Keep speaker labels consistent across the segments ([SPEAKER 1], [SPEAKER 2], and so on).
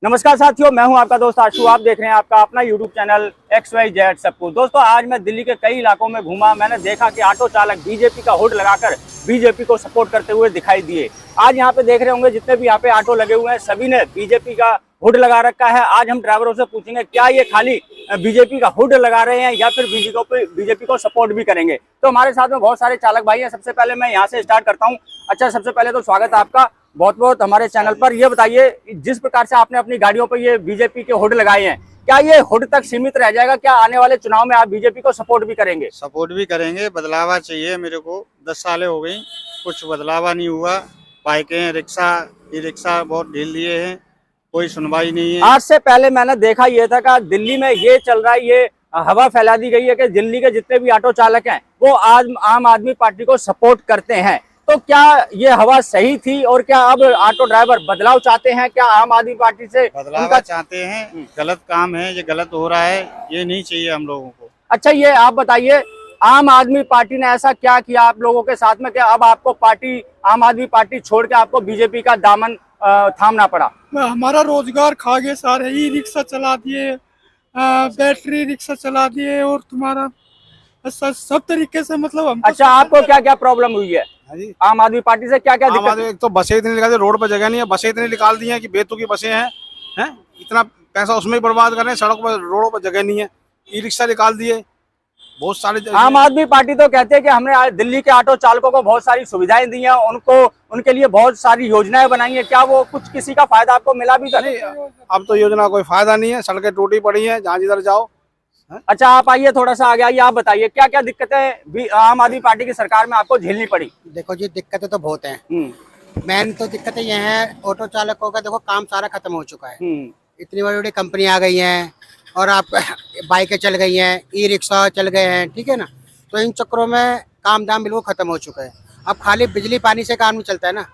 [SPEAKER 1] नमस्कार साथियों, मैं हूं आपका दोस्त आशु। आप देख रहे हैं आपका अपना YouTube चैनल XYZ सब कुछ। दोस्तों, आज मैं दिल्ली के कई इलाकों में घूमा। मैंने देखा कि ऑटो चालक बीजेपी का हुड लगाकर बीजेपी को सपोर्ट करते हुए दिखाई दिए। आज यहाँ पे देख रहे होंगे जितने भी यहाँ पे ऑटो लगे हुए हैं सभी ने बीजेपी का हुड लगा रखा है। आज हम ड्राइवरों से पूछेंगे क्या ये खाली बीजेपी का हुड लगा रहे हैं या फिर बीजेपी को सपोर्ट भी करेंगे। तो हमारे साथ में बहुत सारे चालक भाई हैं। सबसे पहले मैं यहाँ से स्टार्ट करता हूँ। अच्छा, सबसे पहले तो स्वागत है आपका बहुत बहुत हमारे चैनल पर। ये बताइए, जिस प्रकार से आपने अपनी गाड़ियों पर ये बीजेपी के हुड लगाए हैं, क्या ये हुड तक सीमित रह जाएगा? क्या आने वाले चुनाव में आप बीजेपी को सपोर्ट भी करेंगे?
[SPEAKER 2] सपोर्ट भी करेंगे। बदलावा चाहिए मेरे को। 10 सालें हो गई, कुछ बदलावा नहीं हुआ। बाइकें, रिक्शा, ई रिक्शा बहुत ढील दिए हैं, कोई सुनवाई नहीं है।
[SPEAKER 1] आज से पहले मैंने देखा ये था कि दिल्ली में ये चल रहा है, ये हवा फैला दी गई है कि दिल्ली के जितने भी ऑटो चालक हैं वो आज आम आदमी पार्टी को सपोर्ट करते हैं। तो क्या ये हवा सही थी और क्या अब ऑटो ड्राइवर बदलाव चाहते हैं? क्या आम आदमी पार्टी से
[SPEAKER 2] बदलाव चाहते हैं? गलत काम है, ये गलत हो रहा है, ये नहीं चाहिए हम लोगों को।
[SPEAKER 1] अच्छा, ये आप बताइए, आम आदमी पार्टी ने ऐसा क्या किया आप लोगों के साथ में, क्या अब आपको आम आदमी पार्टी छोड़ के आपको बीजेपी का दामन थामना पड़ा?
[SPEAKER 3] हमारा रोजगार खा गए सारे। ई रिक्शा चला दिए, बैटरी रिक्शा चला दिए और तुम्हारा सब तरीके से मतलब हम।
[SPEAKER 1] अच्छा, आपको क्या क्या प्रॉब्लम हुई है आम आदमी पार्टी से? क्या क्या दिक्कत?
[SPEAKER 4] एक तो बसें इतनी निकाल दी, रोड पर जगह नहीं है। बसें इतनी निकाल दी हैं कि बेतुकी बसें हैं, इतना पैसा उसमें ही बर्बाद कर रहे हैं। सड़क पर, रोडों पर जगह नहीं है। ई रिक्शा निकाल दिए बहुत सारे।
[SPEAKER 1] आम आदमी पार्टी तो कहते हैं कि हमने आज दिल्ली के ऑटो चालकों को बहुत सारी सुविधाएं दी हैं, उनके लिए बहुत सारी योजनाएं बनाई हैं। क्या वो कुछ किसी का फायदा आपको मिला भी?
[SPEAKER 4] नहीं, अब तो योजना कोई फायदा नहीं है। सड़कें टूटी पड़ी हैं जहाँ जिधर जाओ।
[SPEAKER 1] अच्छा, आप आइए, थोड़ा सा आगे आइए। आप बताइए क्या क्या दिक्कतें आम आदमी पार्टी की सरकार में आपको झेलनी पड़ी?
[SPEAKER 5] देखो जी, दिक्कतें तो बहुत हैं। मेन तो दिक्कतें ये हैं, ऑटो चालकों का देखो काम सारा खत्म हो चुका है। इतनी बड़ी बड़ी कंपनी आ गई हैं और आप बाइकें चल गई हैं, ई रिक्शा चल गए हैं, ठीक है ना। तो इन चक्करों में काम दाम बिल्कुल खत्म हो चुका है। अब खाली बिजली पानी से काम नहीं चलता है ना।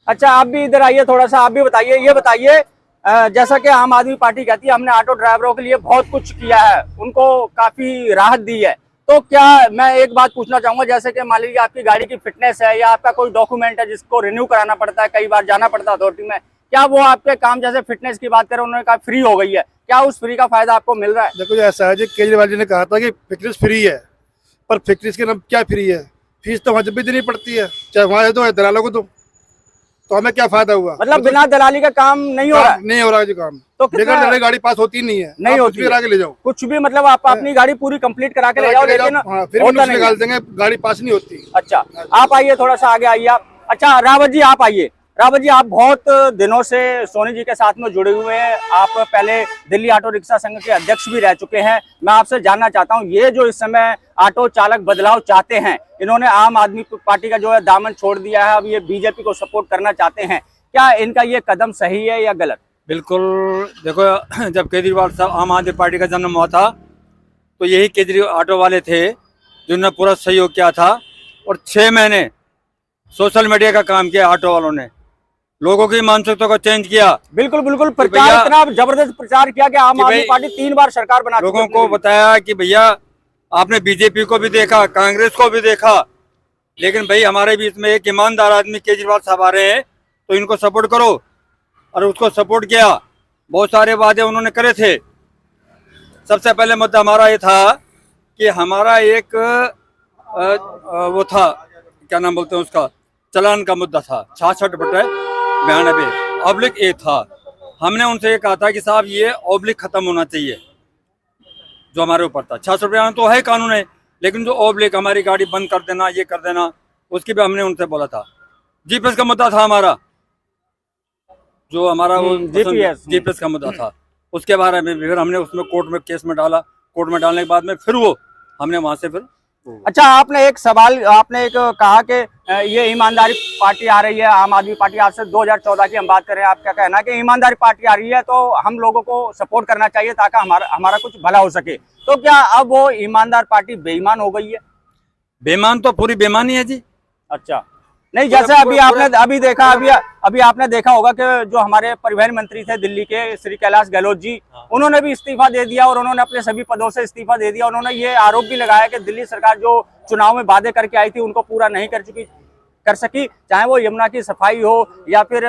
[SPEAKER 1] अच्छा, आप भी इधर आइए, थोड़ा सा आप भी बताइए। ये बताइए, जैसा कि आम आदमी पार्टी कहती है हमने ऑटो ड्राइवरों के लिए बहुत कुछ किया है, उनको काफी राहत दी है, तो क्या मैं एक बात पूछना चाहूंगा, जैसे कि मान लीजिए आपकी गाड़ी की फिटनेस है या आपका कोई डॉक्यूमेंट है जिसको रिन्यू कराना पड़ता है, कई बार जाना पड़ता है अथॉरिटी में, क्या वो आपके काम, जैसे फिटनेस की बात करें, उन्होंने कहा फ्री हो गई है, क्या उस फ्री का फायदा आपको मिल रहा है?
[SPEAKER 4] देखो ऐसा है जी, केजरीवाल जी ने कहा था कि फिटनेस फ्री है, पर फिटनेस के नाम क्या फ्री है? फीस तो वहाँ जब भी देनी पड़ती है, चाहे वहाँ दो या दलालों को दो। तो हमें क्या फायदा हुआ?
[SPEAKER 1] मतलब बिना दलाली का काम नहीं हो रहा है?
[SPEAKER 4] नहीं हो रहा जी काम।
[SPEAKER 1] तो
[SPEAKER 4] बगैर गाड़ी पास होती नहीं है।
[SPEAKER 1] नहीं होती,
[SPEAKER 4] करा के ले जाओ
[SPEAKER 1] कुछ भी, मतलब आप अपनी गाड़ी पूरी कंप्लीट करा के ले जाओ, लेकिन
[SPEAKER 4] फिर निकाल देंगे, गाड़ी पास नहीं होती।
[SPEAKER 1] अच्छा, आप आइए, थोड़ा सा आगे आइए आप। अच्छा, रावत जी आप आइए। रावत जी, आप बहुत दिनों से सोनी जी के साथ में जुड़े हुए हैं। आप पहले दिल्ली ऑटो रिक्शा संघ के अध्यक्ष भी रह चुके हैं। मैं आपसे जानना चाहता हूं, ये जो इस समय ऑटो चालक बदलाव चाहते हैं, इन्होंने आम आदमी पार्टी का जो है दामन छोड़ दिया है, अब ये बीजेपी को सपोर्ट करना चाहते हैं, क्या इनका ये कदम सही है या गलत?
[SPEAKER 6] बिल्कुल। देखो, जब केजरीवाल साहब आम आदमी पार्टी का जन्म हुआ था तो यही केजरीवाल ऑटो वाले थे जिन्होंने पूरा सहयोग किया था, और 6 महीने सोशल मीडिया का काम किया ऑटो वालों ने, लोगों की मानसिकता को चेंज किया।
[SPEAKER 1] बिल्कुल बिल्कुल, प्रचार इतना जबरदस्त प्रचार किया कि आम आदमी पार्टी 3 बार सरकार बना,
[SPEAKER 6] लोगों को बताया कि भैया आपने बीजेपी को भी देखा, कांग्रेस को भी देखा, लेकिन भाई हमारे बीच में एक ईमानदार आदमी केजरीवाल साहब आ रहे हैं तो इनको सपोर्ट करो, और उसको सपोर्ट किया। बहुत सारे वादे उन्होंने करे थे। सबसे पहले मुद्दा हमारा ये था कि हमारा एक वो था, क्या नाम बोलते हैं उसका, चालान का मुद्दा था 66/92/A था। हमने उनसे ये कहा था कि साहब ये ऑब्लिक खत्म होना चाहिए, जो हमारे ऊपर था। 66/92 तो है कानून है, लेकिन जो ऑब्लिक हमारी गाड़ी बंद कर देना, ये कर देना, उसकी भी हमने उनसे बोला था। जीपीएस का मुद्दा था हमारा, जो हमारा वो जीपीएस का मुद्दा था, उसके बारे में फिर हमने उसमें कोर्ट में केस में डाला। कोर्ट में डालने के बाद में फिर वो हमने वहां से फिर।
[SPEAKER 1] अच्छा, आपने एक सवाल, आपने एक कहा कि ये ईमानदारी पार्टी आ रही है, आम आदमी पार्टी आज से 2014 की हम बात करें, आप क्या कहना है कि ईमानदारी पार्टी आ रही है तो हम लोगों को सपोर्ट करना चाहिए ताकि हमारा कुछ भला हो सके, तो क्या अब वो ईमानदार पार्टी बेईमान हो गई है?
[SPEAKER 6] बेईमान तो पूरी बेईमानी है जी।
[SPEAKER 1] अच्छा, नहीं, जैसे अभी आपने देखा होगा कि जो हमारे परिवहन मंत्री थे दिल्ली के, श्री कैलाश गहलोत जी, उन्होंने भी इस्तीफा दे दिया और उन्होंने अपने सभी पदों से इस्तीफा दे दिया। उन्होंने ये आरोप भी लगाया कि दिल्ली सरकार जो चुनाव में वादे करके आई थी उनको पूरा नहीं कर चुकी। कर सकी, चाहे वो यमुना की सफाई हो या फिर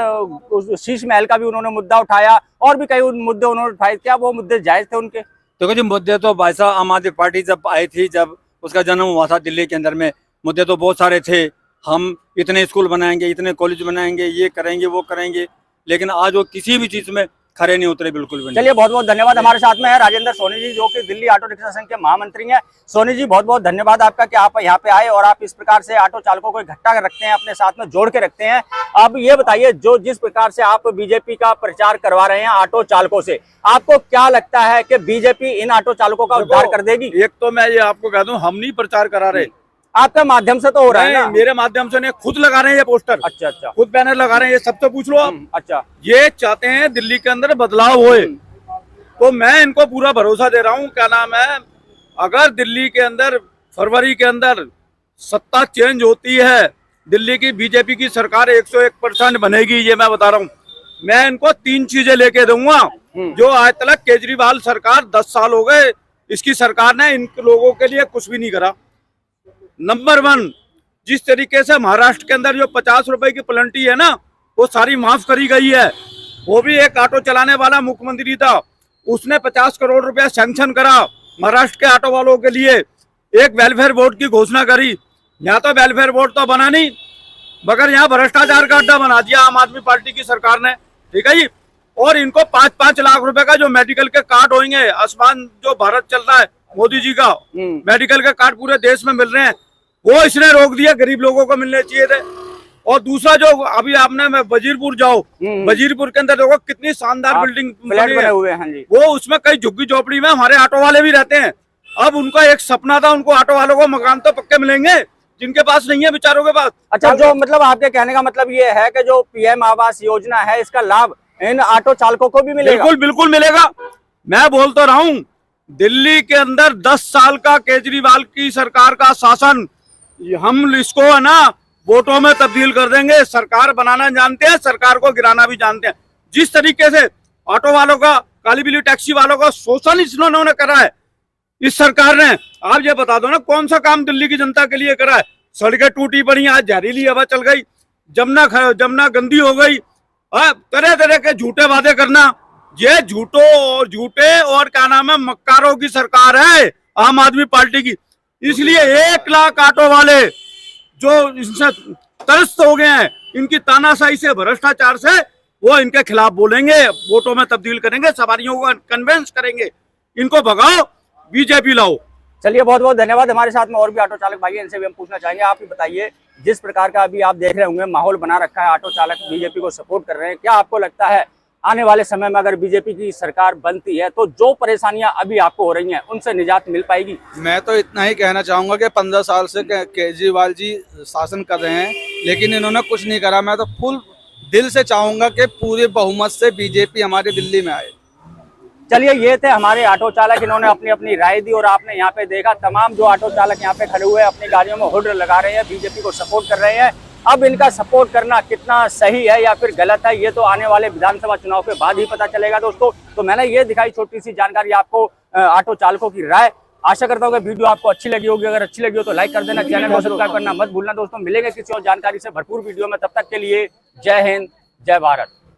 [SPEAKER 1] शीश महल का भी उन्होंने मुद्दा उठाया, और भी कई मुद्दे उन्होंने उठाए। क्या वो मुद्दे जायज थे उनके?
[SPEAKER 6] देखो जी, मुद्दे तो भाई साहब आम आदमी पार्टी जब आई थी, जब उसका जन्म हुआ था दिल्ली के अंदर में, मुद्दे तो बहुत सारे थे। हम इतने स्कूल बनाएंगे, इतने कॉलेज बनाएंगे, ये करेंगे वो करेंगे, लेकिन आज वो किसी भी चीज में खरे नहीं उतरे, बिल्कुल भी नहीं।
[SPEAKER 1] चलिए, बहुत बहुत धन्यवाद। हमारे साथ में है राजेंद्र सोनी जी, जो कि दिल्ली ऑटो रिक्शा संघ के महामंत्री हैं। सोनी जी, बहुत बहुत धन्यवाद आपका कि आप यहाँ पे आए और आप इस प्रकार से ऑटो चालकों को इकट्ठा रखते हैं, अपने साथ में जोड़ के रखते हैं। अब ये बताइए, जो जिस प्रकार से आप बीजेपी का प्रचार करवा रहे हैं ऑटो चालकों से, आपको क्या लगता है कि बीजेपी इन ऑटो चालकों का उद्धार कर देगी?
[SPEAKER 4] एक तो मैं ये आपको कह दूं, हम नहीं प्रचार करा रहे,
[SPEAKER 1] आपके माध्यम से तो हो रहा है ना?
[SPEAKER 4] मेरे माध्यम से नहीं, खुद लगा रहे हैं ये पोस्टर।
[SPEAKER 1] अच्छा अच्छा,
[SPEAKER 4] खुद बैनर लगा रहे हैं, ये सबसे पूछ लो आप।
[SPEAKER 1] अच्छा,
[SPEAKER 4] ये चाहते हैं दिल्ली के अंदर बदलाव होए, तो मैं इनको पूरा भरोसा दे रहा हूँ। क्या नाम है, अगर दिल्ली के अंदर फरवरी के अंदर सत्ता चेंज होती है, दिल्ली की बीजेपी की सरकार 101% बनेगी, ये मैं बता रहा हूँ। मैं इनको 3 चीजें लेके दूंगा जो आज तक केजरीवाल सरकार 10 साल हो गए, इसकी सरकार ने इन लोगों के लिए कुछ भी नहीं करा। नंबर 1, जिस तरीके से महाराष्ट्र के अंदर जो 50 रुपए की पेनल्टी है ना, वो सारी माफ करी गई है। वो भी एक ऑटो चलाने वाला मुख्यमंत्री था, उसने 50 करोड़ रुपया सैंक्शन करा महाराष्ट्र के ऑटो वालों के लिए। एक वेलफेयर बोर्ड की घोषणा करी, यहाँ तो वेलफेयर बोर्ड तो बना नहीं, मगर यहाँ भ्रष्टाचार का अड्डा बना दिया आम आदमी पार्टी की सरकार ने, ठीक है जी। और इनको 5-5 लाख रुपए का जो मेडिकल के कार्ड होंगे, आयुष्मान जो भारत चल रहा है मोदी जी का, मेडिकल के कार्ड पूरे देश में मिल रहे हैं, वो इसने रोक दिया, गरीब लोगों को मिलने चाहिए थे। और दूसरा, जो अभी आपने वजीरपुर जाओ, वजीरपुर के अंदर देखो कितनी शानदार बिल्डिंग
[SPEAKER 1] बने हुए हैं जी।
[SPEAKER 4] वो उसमें कई झुग्गी झोपड़ी में हमारे ऑटो वाले भी रहते हैं। अब उनका एक सपना था, उनको ऑटो वालों को मकान तो पक्के मिलेंगे, जिनके पास नहीं है बेचारों के पास।
[SPEAKER 1] अच्छा, जो मतलब आपके कहने का मतलब ये है कि जो पीएम आवास योजना है, इसका लाभ इन ऑटो चालकों को भी मिलेगा?
[SPEAKER 4] बिल्कुल बिल्कुल मिलेगा। मैं बोल तो रहा हूँ, दिल्ली के अंदर 10 साल का केजरीवाल की सरकार का शासन, हम इसको है ना वोटों में तब्दील कर देंगे। सरकार बनाना जानते हैं, सरकार को गिराना भी जानते हैं। जिस तरीके से ऑटो वालों का, काली बिल्ली टैक्सी वालों का शोषण इन्होंने करा है इस सरकार ने, आप ये बता दो ना, कौन सा काम दिल्ली की जनता के लिए करा है? सड़कें टूटी पड़ी, आज जहरीली हवा चल गई, जमुना गंदी हो गई, तरह तरह के झूठे वादे करना। ये झूठे और क्या नाम है, मक्कारों की सरकार है आम आदमी पार्टी की। इसलिए 1 लाख ऑटो वाले जो इनसे त्रस्त हो गए हैं, इनकी तानाशाही से, भ्रष्टाचार से, वो इनके खिलाफ बोलेंगे, वोटों में तब्दील करेंगे, सवारियों को कन्विंस करेंगे, इनको भगाओ, बीजेपी लाओ।
[SPEAKER 1] चलिए, बहुत बहुत धन्यवाद। हमारे साथ में और भी ऑटो चालक भाई हैं, इनसे भी हम पूछना चाहेंगे। आप ही बताइए, जिस प्रकार का अभी आप देख रहे होंगे माहौल बना रखा है, ऑटो चालक बीजेपी को सपोर्ट कर रहे हैं, क्या आपको लगता है आने वाले समय में अगर बीजेपी की सरकार बनती है तो जो परेशानियां अभी आपको हो रही हैं उनसे निजात मिल पाएगी?
[SPEAKER 7] मैं तो इतना ही कहना चाहूँगा कि 15 साल से केजरीवाल जी शासन कर रहे हैं, लेकिन इन्होंने कुछ नहीं करा। मैं तो फुल दिल से चाहूँगा कि पूरे बहुमत से बीजेपी हमारे दिल्ली में आए।
[SPEAKER 1] चलिए, ये थे हमारे ऑटो चालक, इन्होंने अपनी अपनी राय दी और आपने यहाँ पे देखा तमाम जो ऑटो चालक यहाँ पे खड़े हुए अपनी गाड़ियों में हुड लगा रहे हैं, बीजेपी को सपोर्ट कर रहे हैं। अब इनका सपोर्ट करना कितना सही है या फिर गलत है, ये तो आने वाले विधानसभा चुनाव के बाद ही पता चलेगा दोस्तों। तो मैंने ये दिखाई छोटी सी जानकारी आपको, ऑटो चालकों की राय। आशा करता हूँ कि वीडियो आपको अच्छी लगी होगी। अगर अच्छी लगी हो तो लाइक कर देना, चैनल को सब्सक्राइब करना मत भूलना दोस्तों। मिलेंगे किसी और जानकारी से भरपूर वीडियो में, तब तक के लिए जय हिंद, जय भारत।